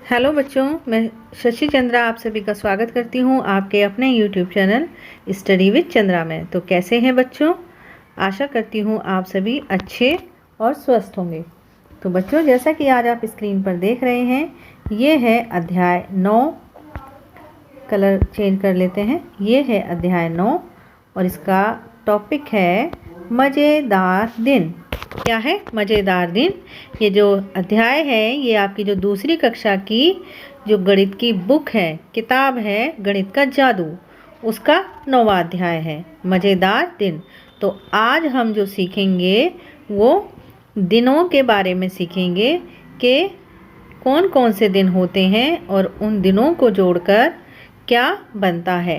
Hello बच्चों, मैं शशि चंद्रा आप सभी का स्वागत करती हूँ आपके अपने YouTube channel study with Chandra में। तो कैसे हैं बच्चों? आशा करती हूँ आप सभी अच्छे और स्वस्थ होंगे। तो बच्चों, जैसा कि आज आप स्क्रीन पर देख रहे हैं, ये है अध्याय 9। कलर चेंज कर लेते हैं। ये है अध्याय 9 और इसका टॉपिक है मज़ेदार दिन। क्या है? मज़ेदार दिन। ये जो अध्याय है ये आपकी जो दूसरी कक्षा की जो गणित की बुक है, किताब है गणित का जादू, उसका 9वां अध्याय है मज़ेदार दिन। तो आज हम जो सीखेंगे वो दिनों के बारे में सीखेंगे कि कौन कौन से दिन होते हैं और उन दिनों को जोड़कर क्या बनता है।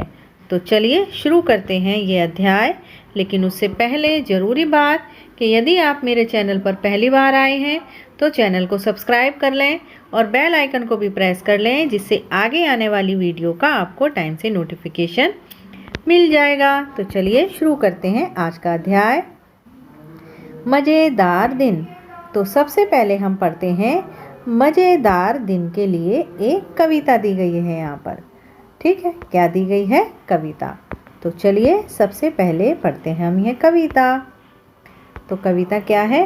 तो चलिए शुरू करते हैं ये अध्याय। लेकिन उससे पहले ज़रूरी बात कि यदि आप मेरे चैनल पर पहली बार आए हैं तो चैनल को सब्सक्राइब कर लें और बेल आइकन को भी प्रेस कर लें, जिससे आगे आने वाली वीडियो का आपको टाइम से नोटिफिकेशन मिल जाएगा। तो चलिए शुरू करते हैं आज का अध्याय मज़ेदार दिन। तो सबसे पहले हम पढ़ते हैं मज़ेदार दिन के लिए एक कविता दी गई है यहाँ पर। ठीक है, क्या दी गई है? कविता। तो चलिए सबसे पहले पढ़ते हैं हम यह कविता। तो कविता क्या है?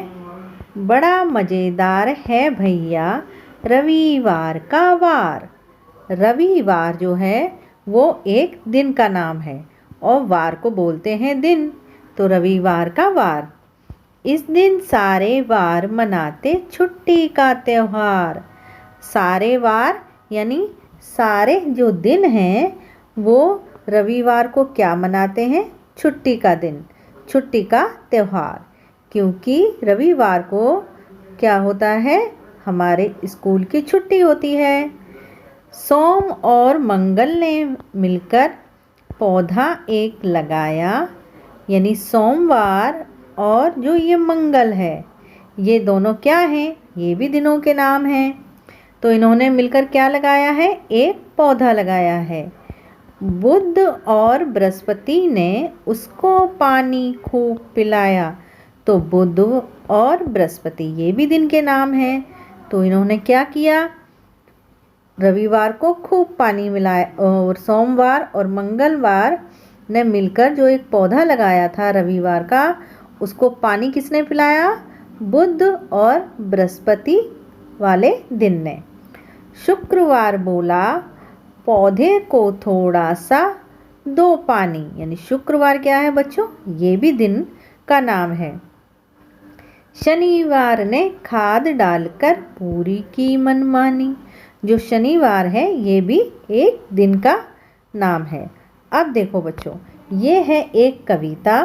बड़ा मज़ेदार है भैया रविवार का वार। रविवार जो है वो एक दिन का नाम है और वार को बोलते हैं दिन। तो रविवार का वार, इस दिन सारे वार मनाते छुट्टी का त्यौहार। सारे वार यानी सारे जो दिन हैं वो रविवार को क्या मनाते हैं? छुट्टी का दिन, छुट्टी का त्यौहार। क्योंकि रविवार को क्या होता है? हमारे स्कूल की छुट्टी होती है। सोम और मंगल ने मिलकर पौधा एक लगाया, यानी सोमवार और जो ये मंगल है, ये दोनों क्या हैं? ये भी दिनों के नाम हैं। तो इन्होंने मिलकर क्या लगाया है? एक पौधा लगाया है। बुध और बृहस्पति ने उसको पानी खूब पिलाया। तो बुध और बृहस्पति ये भी दिन के नाम हैं। तो इन्होंने क्या किया? रविवार को खूब पानी मिलाया और सोमवार और मंगलवार ने मिलकर जो एक पौधा लगाया था रविवार का, उसको पानी किसने पिलाया? बुध और बृहस्पति वाले दिन ने। शुक्रवार बोला पौधे को थोड़ा सा दो पानी, यानी शुक्रवार क्या है बच्चों? ये भी दिन का नाम है। शनिवार ने खाद डालकर पूरी की मनमानी। जो शनिवार है ये भी एक दिन का नाम है। अब देखो बच्चों, ये है एक कविता,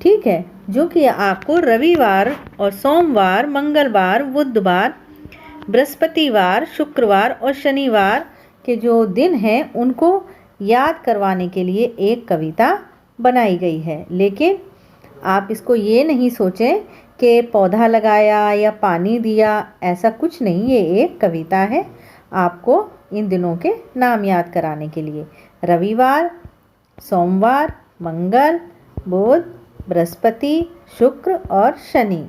ठीक है, जो कि आपको रविवार और सोमवार, मंगलवार, बुधवार, बृहस्पतिवार, शुक्रवार और शनिवार के जो दिन हैं उनको याद करवाने के लिए एक कविता बनाई गई है। लेकिन आप इसको ये नहीं सोचें कि पौधा लगाया या पानी दिया, ऐसा कुछ नहीं। ये एक कविता है आपको इन दिनों के नाम याद कराने के लिए। रविवार, सोमवार, मंगल, बुध, बृहस्पति, शुक्र और शनि।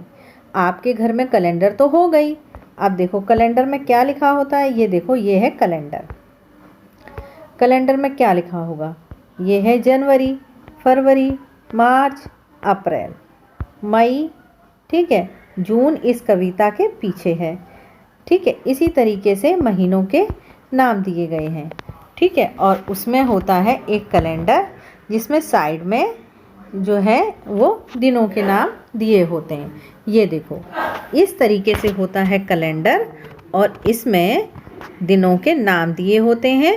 आपके घर में कैलेंडर तो हो गई। अब देखो कैलेंडर में क्या लिखा होता है। ये देखो, ये है कैलेंडर। कैलेंडर में क्या लिखा होगा? ये है जनवरी, फरवरी, मार्च, अप्रैल, मई, ठीक है, जून इस कविता के पीछे है। ठीक है, इसी तरीके से महीनों के नाम दिए गए हैं। ठीक है, और उसमें होता है एक कैलेंडर जिसमें साइड में जो है वो दिनों के नाम दिए होते हैं। ये देखो, इस तरीके से होता है कैलेंडर और इसमें दिनों के नाम दिए होते हैं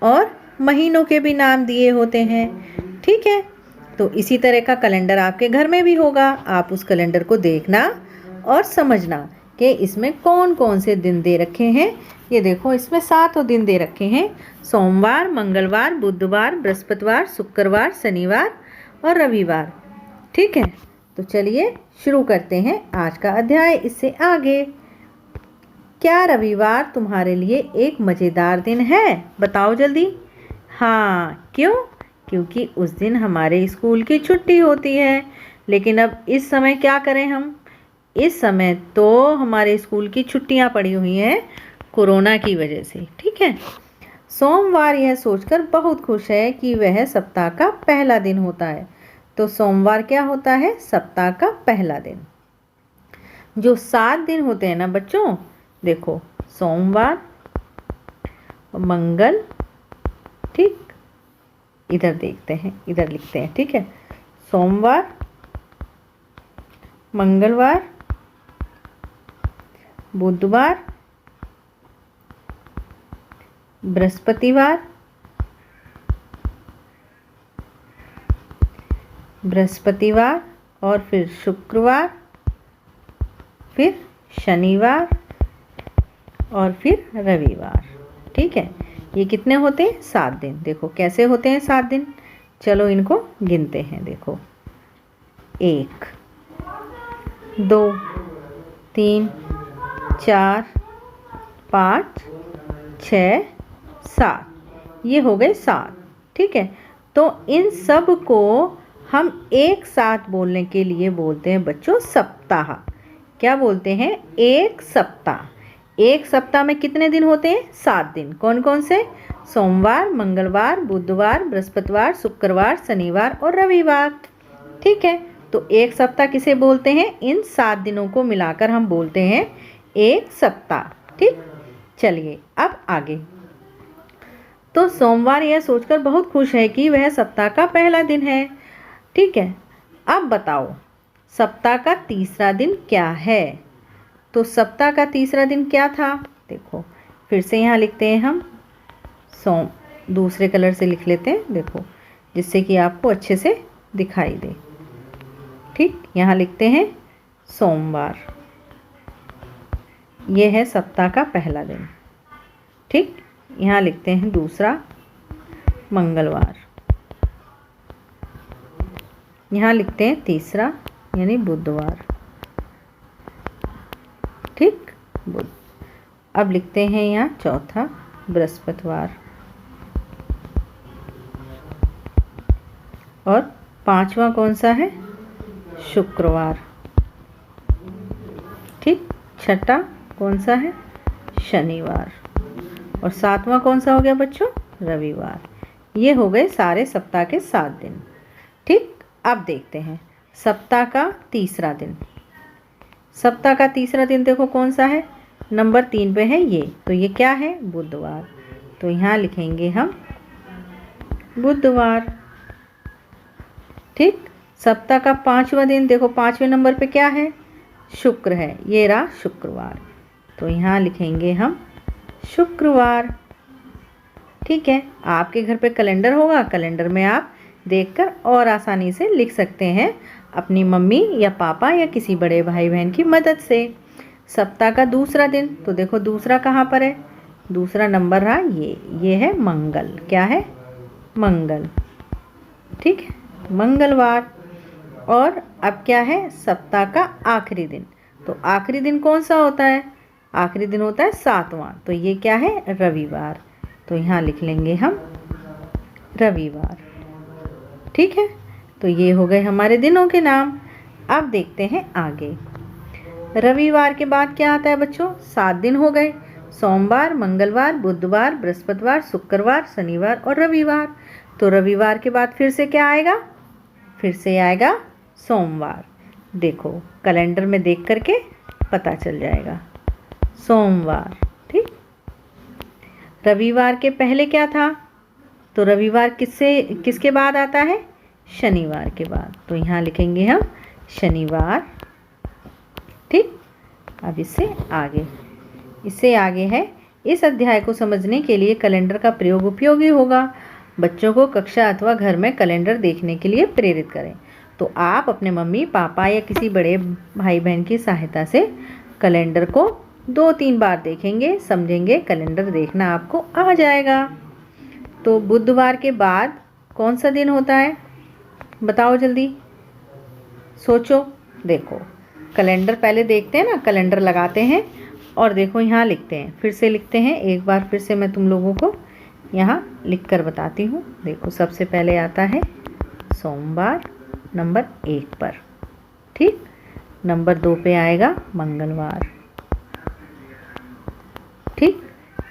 और महीनों के भी नाम दिए होते हैं। ठीक है, तो इसी तरह का कैलेंडर आपके घर में भी होगा। आप उस कैलेंडर को देखना और समझना कि इसमें कौन कौन से दिन दे रखे हैं। ये देखो, इसमें 7 दिन दे रखे हैं: सोमवार, मंगलवार, बुधवार, बृहस्पतिवार, शुक्रवार, शनिवार और रविवार। ठीक है, तो चलिए शुरू करते हैं आज का अध्याय। इससे आगे, क्या रविवार तुम्हारे लिए एक मज़ेदार दिन है? बताओ जल्दी। हाँ, क्यों? क्योंकि उस दिन हमारे स्कूल की छुट्टी होती है। लेकिन अब इस समय क्या करें हम? इस समय तो हमारे स्कूल की छुट्टियां पड़ी हुई हैं, कोरोना की वजह से। ठीक है। सोमवार यह सोचकर बहुत खुश है कि वह सप्ताह का पहला दिन होता है। तो सोमवार क्या होता है? सप्ताह का पहला दिन। जो 7 दिन होते हैं ना बच्चों, देखो सोमवार, मंगल, ठीक, इधर देखते हैं, इधर लिखते हैं। ठीक है। सोमवार, मंगलवार, बुधवार, बृहस्पतिवार, और फिर शुक्रवार, फिर शनिवार और फिर रविवार। ठीक है। ये कितने होते हैं? 7 दिन। देखो कैसे होते हैं 7 दिन। चलो इनको गिनते हैं। देखो 1, 2, 3, 4, 5, 6, 7। ये हो गए 7। ठीक है। तो इन सब को हम एक साथ बोलने के लिए बोलते हैं बच्चों सप्ताह। क्या बोलते हैं? एक सप्ताह। एक सप्ताह में कितने दिन होते हैं? 7 दिन। कौन कौन से? सोमवार, मंगलवार, बुधवार, बृहस्पतिवार, शुक्रवार, शनिवार और रविवार। ठीक है। तो एक सप्ताह किसे बोलते हैं? इन 7 दिनों को मिलाकर हम बोलते हैं एक सप्ताह। ठीक। चलिए अब आगे। तो सोमवार यह सोचकर बहुत खुश है कि वह सप्ताह का पहला दिन है। ठीक है। अब बताओ सप्ताह का तीसरा दिन क्या है? तो सप्ताह का तीसरा दिन क्या था? देखो फिर से यहाँ लिखते हैं हम दूसरे कलर से लिख लेते हैं, देखो, जिससे कि आपको अच्छे से दिखाई दे। ठीक। यहाँ लिखते हैं सोमवार, ये है सप्ताह का पहला दिन। ठीक। यहाँ लिखते हैं दूसरा मंगलवार, यहाँ लिखते हैं तीसरा यानी बुधवार। ठीक। बुध। अब लिखते हैं यहाँ चौथा बृहस्पतिवार और पांचवा कौन सा है? शुक्रवार। ठीक। छठा कौन सा है? शनिवार। और सातवां कौन सा हो गया बच्चों? रविवार। ये हो गए सारे सप्ताह के 7 दिन। ठीक। अब देखते हैं सप्ताह का तीसरा दिन। सप्ताह का तीसरा दिन देखो कौन सा है? नंबर 3 पे है ये। तो ये क्या है? बुधवार। तो यहाँ लिखेंगे हम बुधवार। ठीक। सप्ताह का 5वां दिन देखो 5वें नंबर पे क्या है? शुक्र है, ये रहा शुक्रवार। तो यहाँ लिखेंगे हम शुक्रवार। ठीक है। आपके घर पे कैलेंडर होगा, कैलेंडर में आप देखकर और आसानी से लिख सकते हैं अपनी मम्मी या पापा या किसी बड़े भाई बहन की मदद से। सप्ताह का दूसरा दिन, तो देखो दूसरा कहाँ पर है? दूसरा नंबर रहा ये है मंगल। क्या है? मंगल। ठीक है, मंगलवार। और अब क्या है? सप्ताह का आखिरी दिन। तो आखिरी दिन कौन सा होता है? आखिरी दिन होता है 7वां। तो ये क्या है? रविवार। तो यहाँ लिख लेंगे हम रविवार। ठीक है। तो ये हो गए हमारे दिनों के नाम। अब देखते हैं आगे। रविवार के बाद क्या आता है बच्चों? 7 दिन हो गए। सोमवार, मंगलवार, बुधवार, बृहस्पतिवार, शुक्रवार, शनिवार और रविवार। तो रविवार के बाद फिर से क्या आएगा? फिर से आएगा सोमवार। देखो कैलेंडर में देख करके पता चल जाएगा, सोमवार। ठीक। रविवार के पहले क्या था? तो रविवार किसके बाद आता है? शनिवार के बाद। तो यहाँ लिखेंगे हम शनिवार। ठीक। अब इससे आगे है। इस अध्याय को समझने के लिए कैलेंडर का प्रयोग उपयोगी होगा। बच्चों को कक्षा अथवा घर में कैलेंडर देखने के लिए प्रेरित करें। तो आप अपने मम्मी पापा या किसी बड़े भाई बहन की सहायता से कैलेंडर को 2-3 बार देखेंगे, समझेंगे। कैलेंडर देखना आपको आ जाएगा। तो बुधवार के बाद कौन सा दिन होता है? बताओ जल्दी, सोचो। देखो कैलेंडर पहले देखते हैं ना, कैलेंडर लगाते हैं और देखो यहाँ लिखते हैं। फिर से लिखते हैं, एक बार फिर से मैं तुम लोगों को यहाँ लिख कर बताती हूँ। देखो सबसे पहले आता है सोमवार नंबर 1 पर। ठीक। नंबर 2 पे आएगा मंगलवार। ठीक।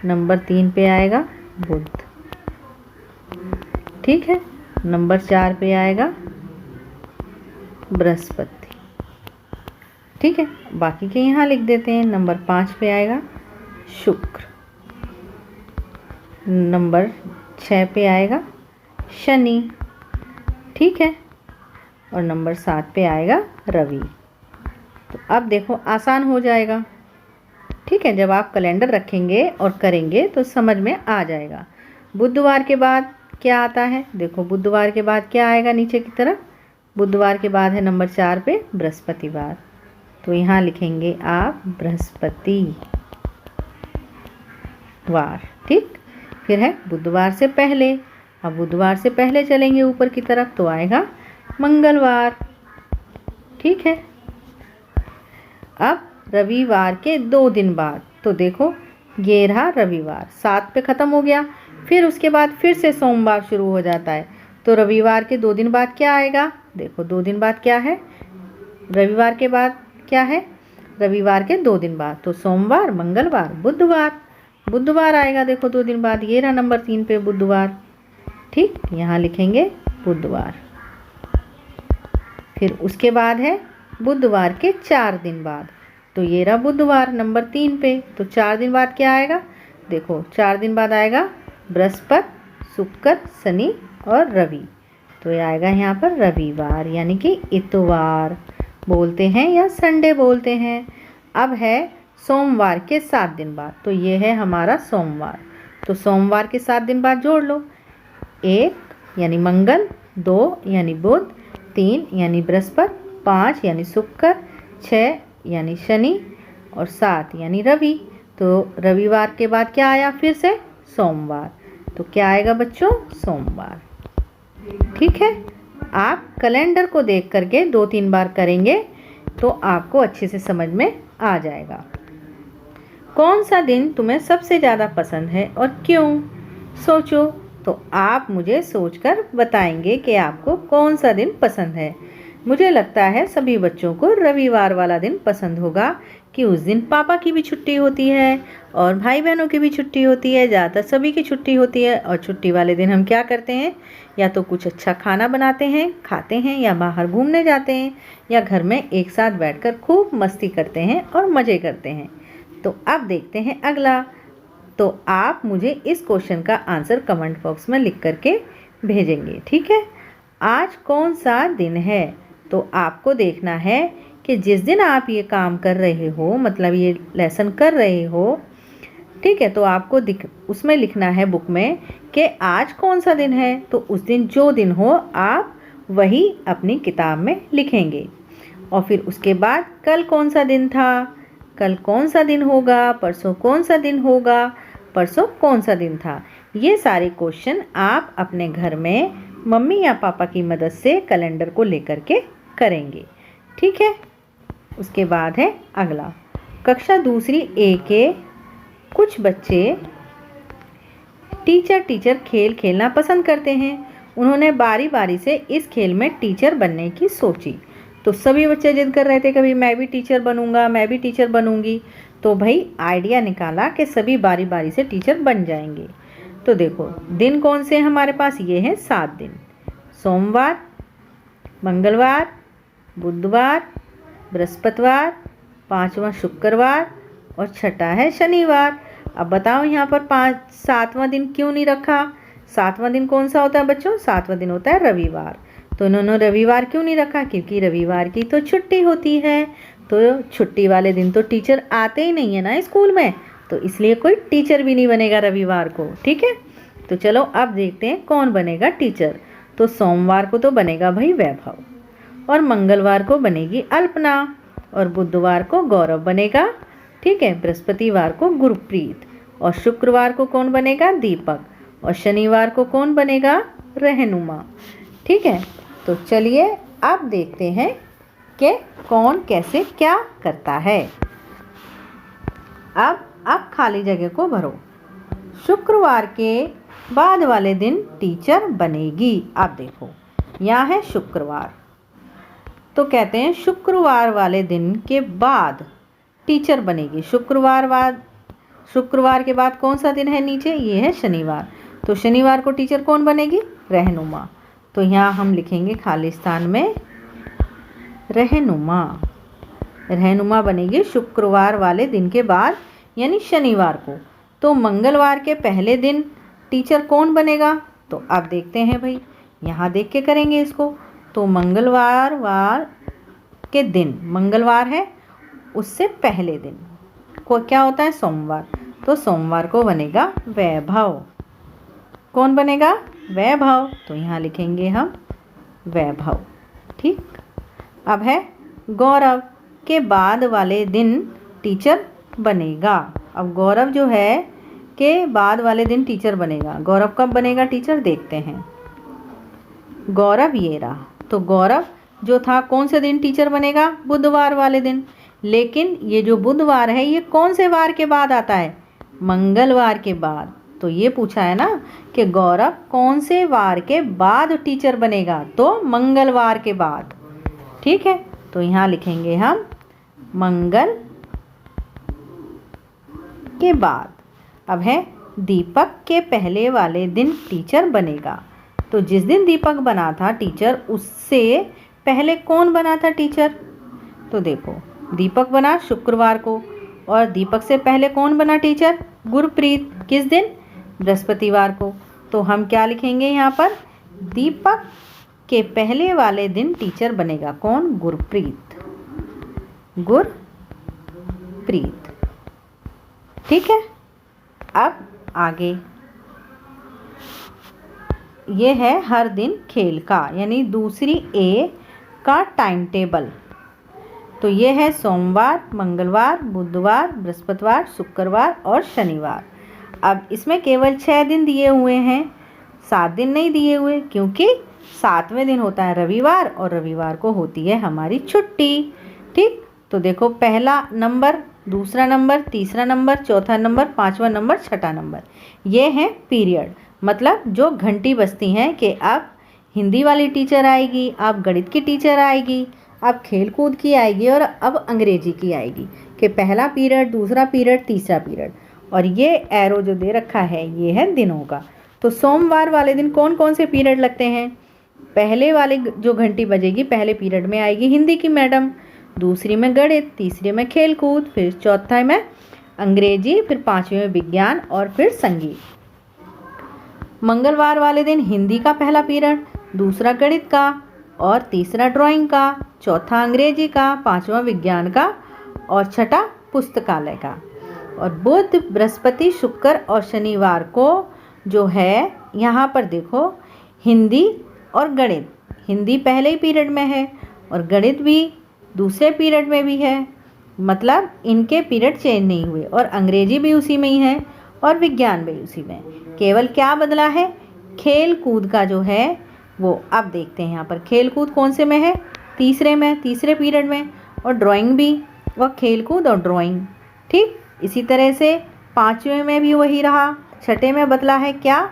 नंबर 3 पे आएगा बुध, ठीक है। नंबर 4 पे आएगा बृहस्पति, ठीक है। बाकी के यहाँ लिख देते हैं। नंबर 5 पे आएगा शुक्र, नंबर 6 पे आएगा शनि, ठीक है। और नंबर 7 पे आएगा रवि। तो अब देखो आसान हो जाएगा, ठीक है। जब आप कैलेंडर रखेंगे और करेंगे तो समझ में आ जाएगा। बुधवार के बाद क्या आता है, देखो बुधवार के बाद क्या आएगा नीचे की तरफ। बुधवार के बाद है नंबर 4 पे बृहस्पतिवार, तो यहाँ लिखेंगे आप बृहस्पतिवार, ठीक। फिर है बुधवार से पहले, अब बुधवार से पहले चलेंगे ऊपर की तरफ तो आएगा मंगलवार, ठीक है। अब रविवार के 2 दिन बाद, तो देखो ये रहा रविवार, 7 पे ख़त्म हो गया। फिर उसके बाद फिर से सोमवार शुरू हो जाता है, तो रविवार के 2 दिन बाद क्या आएगा, देखो 2 दिन बाद क्या है, रविवार के बाद क्या है, रविवार के 2 दिन बाद, तो सोमवार, मंगलवार, बुधवार, बुधवार आएगा देखो 2 दिन बाद। ये रहा नंबर 3 पे बुधवार, ठीक। यहाँ लिखेंगे बुधवार। फिर उसके बाद है बुधवार के 4 दिन बाद, तो ये रहा बुधवार नंबर 3 पे। तो 4 दिन बाद क्या आएगा, देखो 4 दिन बाद आएगा बृहस्पति, शुक्र, शनि और रवि, तो ये आएगा यहाँ पर रविवार, यानी कि इतवार बोलते हैं या संडे बोलते हैं। अब है सोमवार के 7 दिन बाद, तो ये है हमारा सोमवार। तो सोमवार के 7 दिन बाद जोड़ लो, 1 यानी मंगल, 2 यानी बुध, 3 यानी बृहस्पति, 5 यानी शुक्र, 6 यानी शनि और 7 यानी रवि। तो रविवार के बाद क्या आया, फिर से सोमवार, तो क्या आएगा बच्चों, सोमवार, ठीक है। आप कैलेंडर को देख करके 2-3 बार करेंगे तो आपको अच्छे से समझ में आ जाएगा। कौन सा दिन तुम्हें सबसे ज़्यादा पसंद है और क्यों, सोचो। तो आप मुझे सोचकर बताएंगे कि आपको कौन सा दिन पसंद है। मुझे लगता है सभी बच्चों को रविवार वाला दिन पसंद होगा, कि उस दिन पापा की भी छुट्टी होती है और भाई बहनों की भी छुट्टी होती है, ज़्यादातर सभी की छुट्टी होती है। और छुट्टी वाले दिन हम क्या करते हैं, या तो कुछ अच्छा खाना बनाते हैं, खाते हैं, या बाहर घूमने जाते हैं, या घर में एक साथ बैठकर खूब मस्ती करते हैं और मज़े करते हैं। तो अब देखते हैं अगला। तो आप मुझे इस क्वेश्चन का आंसर कमेंट बॉक्स में लिख करके भेजेंगे, ठीक है। आज कौन सा दिन है, तो आपको देखना है कि जिस दिन आप ये काम कर रहे हो, मतलब ये लेसन कर रहे हो, ठीक है, तो आपको उसमें लिखना है बुक में कि आज कौन सा दिन है। तो उस दिन जो दिन हो आप वही अपनी किताब में लिखेंगे। और फिर उसके बाद कल कौन सा दिन था, कल कौन सा दिन होगा, परसों कौन सा दिन होगा, परसों कौन सा दिन था। ये सारे क्वेश्चन आप अपने घर में मम्मी या पापा की मदद से कैलेंडर को लेकर के करेंगे, ठीक है। उसके बाद है अगला, कक्षा दूसरी ए के कुछ बच्चे टीचर खेल खेलना पसंद करते हैं। उन्होंने बारी बारी से इस खेल में टीचर बनने की सोची। तो सभी बच्चे जिद कर रहे थे कभी मैं भी टीचर बनूंगा, मैं भी टीचर बनूंगी। तो भाई आइडिया निकाला कि सभी बारी बारी से टीचर बन जाएंगे। तो देखो दिन कौन से हमारे पास, ये हैं 7 दिन, सोमवार, मंगलवार, बुधवार, बृहस्पतिवार, 5वां शुक्रवार और 6ठा है शनिवार। अब बताओ यहाँ पर 7वां दिन क्यों नहीं रखा। 7वां दिन कौन सा होता है बच्चों, 7वां दिन होता है रविवार। तो इन्होंने रविवार क्यों नहीं रखा, क्योंकि रविवार की तो छुट्टी होती है। तो छुट्टी वाले दिन तो टीचर आते ही नहीं है ना स्कूल में, तो इसलिए कोई टीचर भी नहीं बनेगा रविवार को, ठीक है। तो चलो अब देखते हैं कौन बनेगा टीचर। तो सोमवार को तो बनेगा भाई वैभव, और मंगलवार को बनेगी अल्पना, और बुधवार को गौरव बनेगा, ठीक है। बृहस्पतिवार को गुरप्रीत, और शुक्रवार को कौन बनेगा, दीपक, और शनिवार को कौन बनेगा, रहनुमा, ठीक है। तो चलिए अब देखते हैं कि कौन कैसे क्या करता है। अब खाली जगह को भरो। शुक्रवार के बाद वाले दिन टीचर बनेगी। अब देखो यहाँ है शुक्रवार, तो कहते हैं शुक्रवार वाले दिन के बाद टीचर बनेगी। शुक्रवार के बाद कौन सा दिन है नीचे, ये है शनिवार। तो शनिवार को टीचर कौन बनेगी, रहनुमा। तो यहाँ हम लिखेंगे खालिस्तान में रहनुमा। रहनुमा बनेगी शुक्रवार वाले दिन के बाद यानी शनिवार को। तो मंगलवार के पहले दिन टीचर कौन बनेगा, तो आप देखते हैं भाई, यहाँ देख के करेंगे इसको। तो मंगलवार के दिन, मंगलवार है उससे पहले दिन को क्या होता है, सोमवार। तो सोमवार को बनेगा वैभव। कौन बनेगा, वैभव। तो यहाँ लिखेंगे हम वैभव। ठीक। अब है गौरव के बाद वाले दिन टीचर बनेगा। अब गौरव जो है के बाद वाले दिन टीचर बनेगा। गौरव कब बनेगा टीचर, देखते हैं। गौरव ये रहा। तो गौरव जो था कौन से दिन टीचर बनेगा, बुधवार वाले दिन। लेकिन ये जो बुधवार है ये कौन से वार के बाद आता है, मंगलवार के बाद। तो ये पूछा है ना कि गौरव कौन से वार के बाद टीचर बनेगा, तो मंगलवार के बाद। ठीक है। तो यहाँ लिखेंगे हम मंगल के बाद। अब है दीपक के पहले वाले दिन टीचर बनेगा। तो जिस दिन दीपक बना था टीचर, उससे पहले कौन बना था टीचर, तो देखो दीपक बना शुक्रवार को, और दीपक से पहले कौन बना टीचर, गुरप्रीत। किस दिन, बृहस्पतिवार को। तो हम क्या लिखेंगे यहाँ पर, दीपक के पहले वाले दिन टीचर बनेगा कौन, गुरप्रीत। गुरप्रीत। ठीक है। अब आगे ये है हर दिन खेल का, यानी दूसरी ए का टाइम टेबल। तो ये है सोमवार, मंगलवार, बुधवार, बृहस्पतिवार, शुक्रवार और शनिवार। अब इसमें केवल 6 दिन दिए हुए हैं, 7 दिन नहीं दिए हुए, क्योंकि 7वें दिन होता है रविवार, और रविवार को होती है हमारी छुट्टी। ठीक। तो देखो पहला नंबर, दूसरा नंबर, तीसरा नंबर, चौथा नंबर, 5वां नंबर, छठा नंबर, ये है पीरियड। मतलब जो घंटी बजती हैं कि अब हिंदी वाली टीचर आएगी, अब गणित की टीचर आएगी, अब खेल कूद की आएगी, और अब अंग्रेजी की आएगी, कि पहला पीरियड, दूसरा पीरियड, तीसरा पीरियड। और ये एरो जो दे रखा है ये है दिनों का। तो सोमवार वाले दिन कौन कौन से पीरियड लगते हैं, पहले वाले जो घंटी बजेगी पहले पीरियड में आएगी हिंदी की मैडम, दूसरी में गणित, तीसरे में खेल कूद, फिर चौथा में अंग्रेजी, फिर 5वें में विज्ञान और फिर संगीत। मंगलवार वाले दिन हिंदी का पहला पीरियड, दूसरा गणित का और तीसरा ड्राइंग का, चौथा अंग्रेजी का, 5वां विज्ञान का और छठा पुस्तकालय का। और बुध, बृहस्पति, शुक्र और शनिवार को जो है यहाँ पर देखो हिंदी और गणित, हिंदी पहले ही पीरियड में है और गणित भी दूसरे पीरियड में भी है, मतलब इनके पीरियड चेंज नहीं हुए, और अंग्रेजी भी उसी में ही है और विज्ञान भी उसी में। केवल क्या बदला है, खेल कूद का जो है वो। अब देखते हैं यहाँ पर खेल कूद कौन से में है, तीसरे में, तीसरे पीरियड में, और ड्राइंग भी, वह खेल कूद और ड्राइंग। ठीक। इसी तरह से 5वें में भी वही रहा। छठे में बदला है क्या,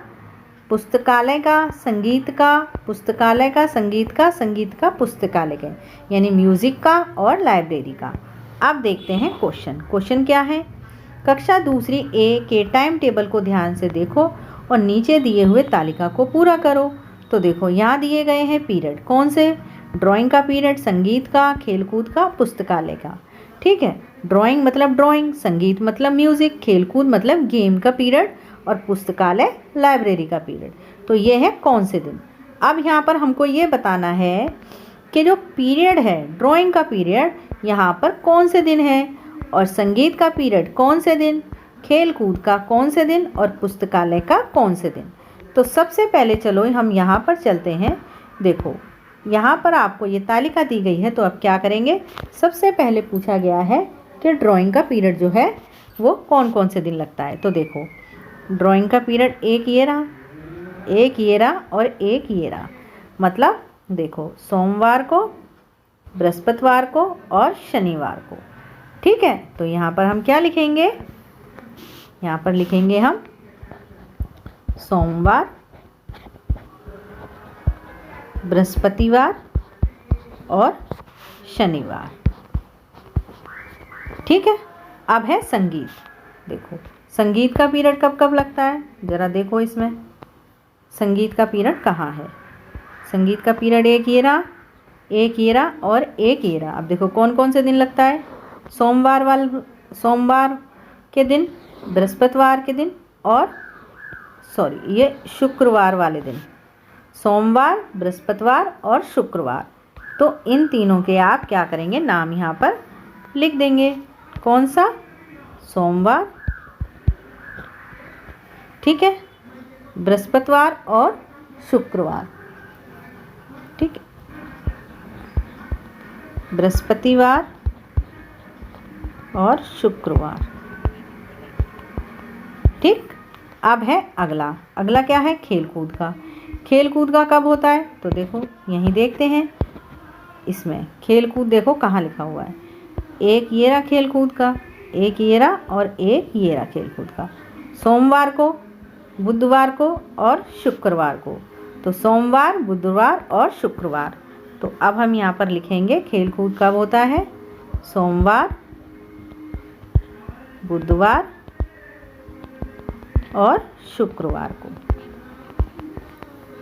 पुस्तकालय का, संगीत का, पुस्तकालय का, संगीत का, संगीत का, पुस्तकालय का, यानी म्यूज़िक का और लाइब्रेरी का। अब देखते हैं क्वेश्चन। क्वेश्चन क्या है, कक्षा दूसरी ए के टाइम टेबल को ध्यान से देखो और नीचे दिए हुए तालिका को पूरा करो। तो देखो यहाँ दिए गए हैं पीरियड, कौन से, ड्राइंग का पीरियड, संगीत का, खेलकूद का, पुस्तकालय का। ठीक है। ड्राइंग मतलब ड्राइंग, संगीत मतलब म्यूज़िक, खेलकूद मतलब गेम का पीरियड और पुस्तकालय लाइब्रेरी का पीरियड। तो ये है कौन से दिन। अब यहाँ पर हमको ये बताना है कि जो पीरियड है, ड्राइंग का पीरियड यहाँ पर कौन से दिन है, और संगीत का पीरियड कौन से दिन, खेल कूद का कौन से दिन और पुस्तकालय का कौन से दिन। तो सबसे पहले चलो हम यहाँ पर चलते हैं। देखो यहाँ पर आपको ये तालिका दी गई है, तो अब क्या करेंगे, सबसे पहले पूछा गया है कि ड्राइंग का पीरियड जो है वो कौन कौन से दिन लगता है। तो देखो ड्राइंग का पीरियड एक ये रहा, एक ये रहा और एक ये रहा। मतलब देखो सोमवार को, बृहस्पतिवार को और शनिवार को। ठीक है। तो यहाँ पर हम क्या लिखेंगे, यहाँ पर लिखेंगे हम सोमवार, बृहस्पतिवार और शनिवार। ठीक है। अब है संगीत। देखो संगीत का पीरियड कब कब लगता है, ज़रा देखो इसमें संगीत का पीरियड कहाँ है। संगीत का पीरियड एक येरा और एक येरा। अब देखो कौन कौन से दिन लगता है, सोमवार के दिन, बृहस्पतिवार के दिन और ये शुक्रवार वाले दिन, सोमवार, बृहस्पतिवार और शुक्रवार। तो इन तीनों के आप क्या करेंगे, नाम यहाँ पर लिख देंगे। कौन सा, सोमवार, ठीक है, बृहस्पतिवार और शुक्रवार, ठीक है, बृहस्पतिवार और शुक्रवार, ठीक। अब है अगला क्या है, खेलकूद का। खेलकूद का कब होता है, तो देखो यहीं देखते हैं, इसमें खेलकूद देखो कहाँ लिखा हुआ है, एक येरा खेलकूद का, एक येरा और एक येरा खेलकूद का, सोमवार को, बुधवार को और शुक्रवार को। तो सोमवार, बुधवार और शुक्रवार। तो अब हम यहाँ पर लिखेंगे खेलकूद कब होता है, सोमवार, बुधवार और शुक्रवार को,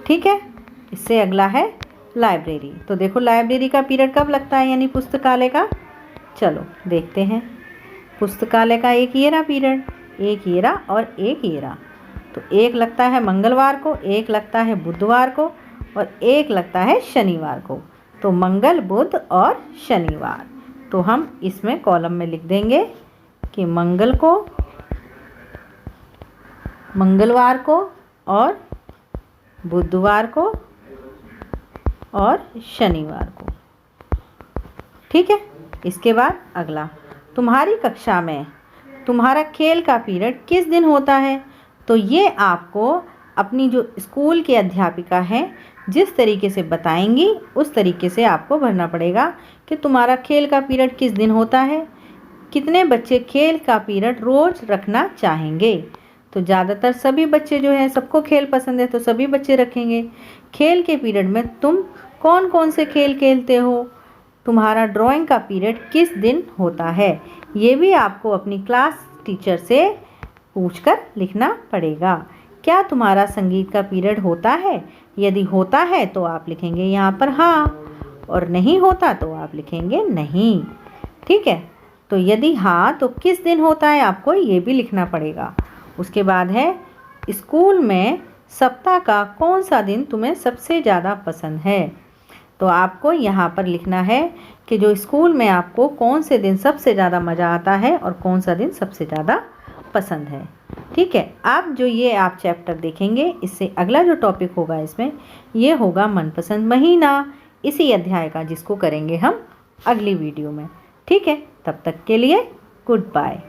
ठीक है। इससे अगला है लाइब्रेरी। तो देखो लाइब्रेरी का पीरियड कब लगता है, यानी पुस्तकालय का। चलो देखते हैं, पुस्तकालय का एक येरा पीरियड, एक येरा और एक येरा। तो एक लगता है मंगलवार को, एक लगता है बुधवार को और एक लगता है शनिवार को। तो मंगल, बुध और शनिवार। तो हम इसमें कॉलम में लिख देंगे कि मंगलवार को और बुधवार को और शनिवार को, ठीक है। इसके बाद अगला, तुम्हारी कक्षा में तुम्हारा खेल का पीरियड किस दिन होता है। तो ये आपको अपनी जो स्कूल की अध्यापिका है जिस तरीके से बताएंगी उस तरीके से आपको भरना पड़ेगा कि तुम्हारा खेल का पीरियड किस दिन होता है, कितने बच्चे खेल का पीरियड रोज़ रखना चाहेंगे। तो ज़्यादातर सभी बच्चे जो है, सबको खेल पसंद है तो सभी बच्चे रखेंगे। खेल के पीरियड में तुम कौन कौन से खेल खेलते हो, तुम्हारा ड्राइंग का पीरियड किस दिन होता है, ये भी आपको अपनी क्लास टीचर से पूछकर लिखना पड़ेगा। क्या तुम्हारा संगीत का पीरियड होता है, यदि होता है तो आप लिखेंगे यहाँ पर हाँ, और नहीं होता तो आप लिखेंगे नहीं, ठीक है। तो यदि हाँ तो किस दिन होता है आपको ये भी लिखना पड़ेगा। उसके बाद है स्कूल में सप्ताह का कौन सा दिन तुम्हें सबसे ज़्यादा पसंद है। तो आपको यहाँ पर लिखना है कि जो स्कूल में आपको कौन से दिन सबसे ज़्यादा मज़ा आता है और कौन सा दिन सबसे ज़्यादा पसंद है, ठीक है। अब जो ये आप चैप्टर देखेंगे, इससे अगला जो टॉपिक होगा इसमें ये होगा मनपसंद महीना, इसी अध्याय का, जिसको करेंगे हम अगली वीडियो में, ठीक है। तब तक के लिए गुड बाय।